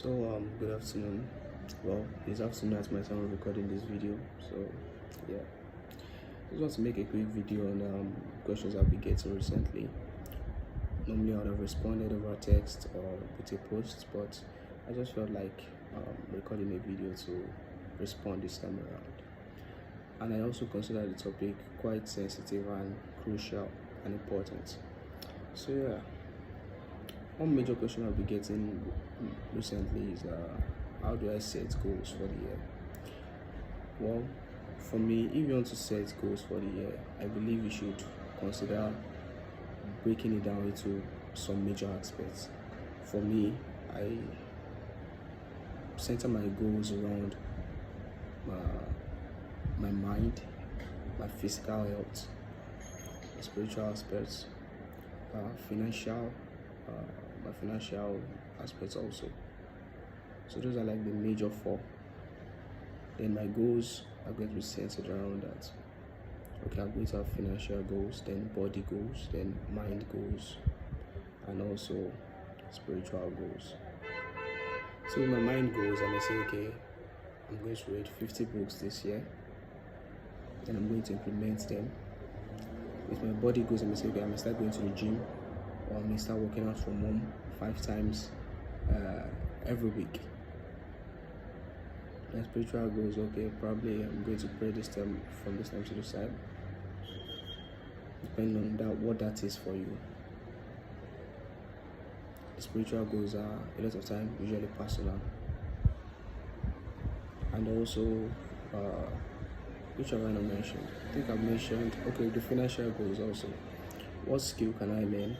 Good afternoon. Well, it's afternoon at my time of recording this video. So, yeah, just want to make a quick video on questions I've been getting recently. Normally, I would have responded over text or with a post, but I just felt like recording a video to respond this time around. And I also consider the topic quite sensitive and crucial and important. So, yeah. One major question I'll be getting recently is how do I set goals for the year? Well, for me, if you want to set goals for the year, I believe you should consider breaking it down into some major aspects. For me, I center my goals around my mind, my physical health, my spiritual aspects, financial. My financial aspects also. So those are like the major four. Then my goals are going to be centered around that. Okay, I'm going to have financial goals, then body goals, then mind goals, and also spiritual goals. So with my mind goals, I may say, okay, I'm going to read 50 books this year. Then I'm going to implement them. With my body goals, I may say, okay, I may start going to the gym, or I may start working out from home 5 times every week. My spiritual goals, okay, probably I'm going to pray this time from this time to this time, depending on that what that is for you. The spiritual goals are a lot of time usually personal, and also which have I not mentioned? I think I've mentioned the financial goals also. What skill can I learn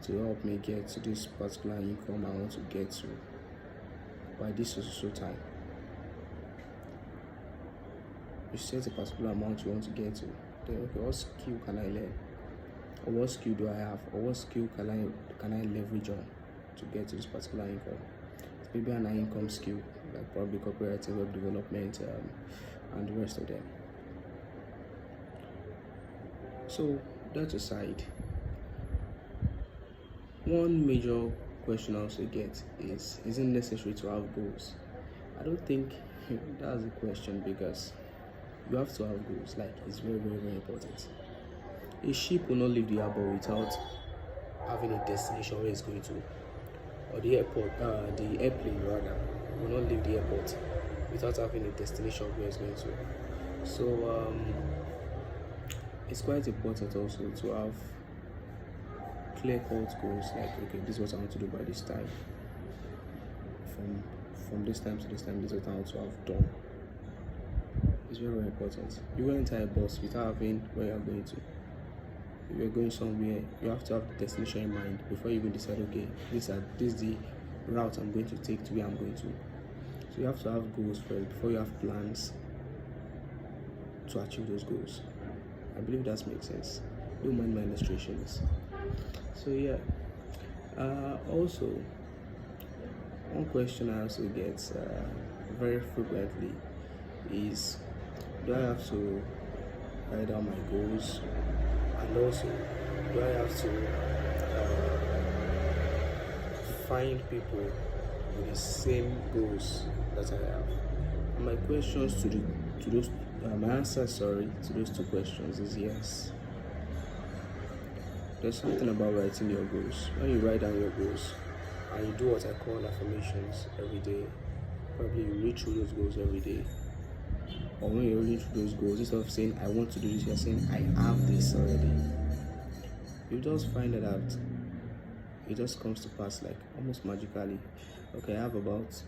to help me get to this particular income I want to get to by this social time? You set a particular amount you want to get to, then okay, what skill can I learn? Or what skill do I have? Or what skill can I leverage on to get to this particular income? It's maybe an income skill, like probably copywriting, web development, and the rest of them. So that aside, one major question I also get is it necessary to have goals? I don't think that's the question, because you have to have goals. Like, it's very, very, very important. A ship will not leave the harbor without having a destination where it's going to, or the airplane rather will not leave the airport without having a destination where it's going to. So it's quite important also to have clear-cut goals, like, okay, this is what I want to do by this time. From this time to this time, this is what I want to have done. It's very, very important. You won't enter a bus without having where you're going to. If you're going somewhere, you have to have the destination in mind before you even decide, okay, this is the route I'm going to take to where I'm going to. So you have to have goals first before you have plans to achieve those goals. I believe that makes sense. Don't mind my illustrations. So yeah, also one question I also get very frequently is, do I have to write down my goals, and also do I have to find people with the same goals that I have? And my questions to those my answer to those two questions is yes. There's something about writing your goals. When you write down your goals and you do what I call affirmations every day, probably you read through those goals every day. Or when you're reading through those goals, instead of saying I want to do this, you're saying I have this already. You just find that out. It just comes to pass like almost magically. Okay, I have about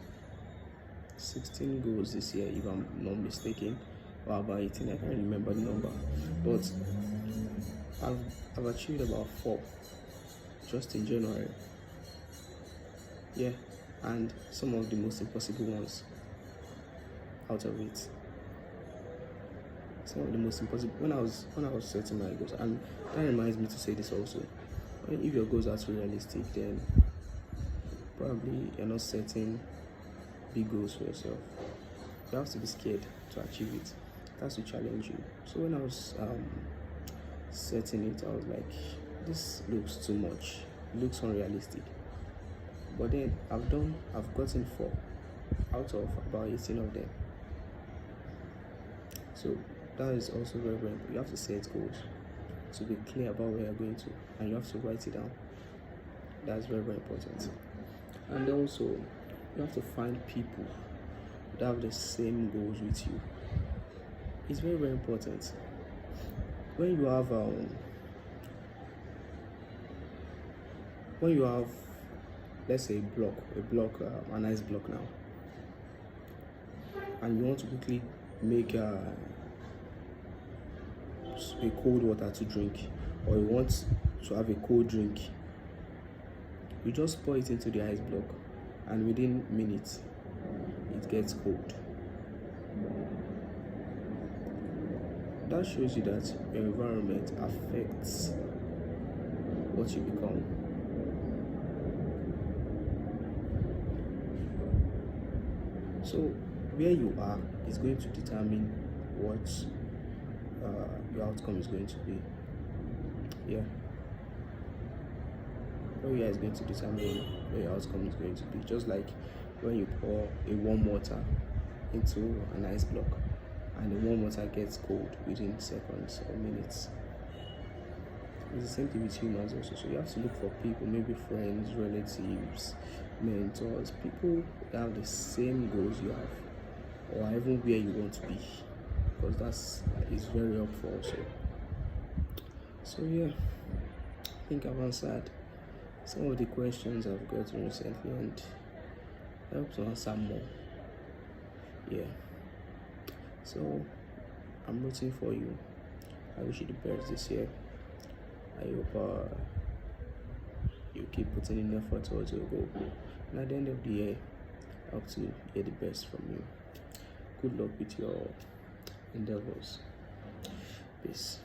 16 goals this year, if I'm not mistaken, or about 18. I can't remember the number, but I've achieved about 4 just in January. Yeah, and some of the most impossible ones out of it. Some of the most impossible when I was setting my goals. And that reminds me to say this also. If your goals are too realistic, then probably you're not setting big goals for yourself. You have to be scared to achieve it. That's to challenge you. So when I was setting it, I was like, this looks too much. It looks unrealistic. but then I've gotten 4 out of about 18 of them. So that is also very, very important. You have to set goals to be clear about where you're going to, and you have to write it down. That's very, very important. And also you have to find people that have the same goals with you. It's very, very important. When you have let's say a nice block now, and you want to quickly make a cold water to drink, or you want to have a cold drink, you just pour it into the ice block, and within minutes it gets cold. That shows you that your environment affects what you become. So where you are is going to determine what your outcome is going to be. Yeah. Where you are is going to determine where your outcome is going to be. Just like when you pour a warm water into an ice block, and the warm water gets cold within seconds or minutes. It's the same thing with humans also. So you have to look for people, maybe friends, relatives, mentors, people that have the same goals you have, or even where you want to be, because that's is very helpful also. So yeah, I think I've answered some of the questions I've gotten recently, and I hope to answer more. Yeah. So I'm rooting for you. I wish you the best this year. I hope you keep putting in effort towards your goal. And at the end of the year, I hope to hear the best from you. Good luck with your endeavors. Peace.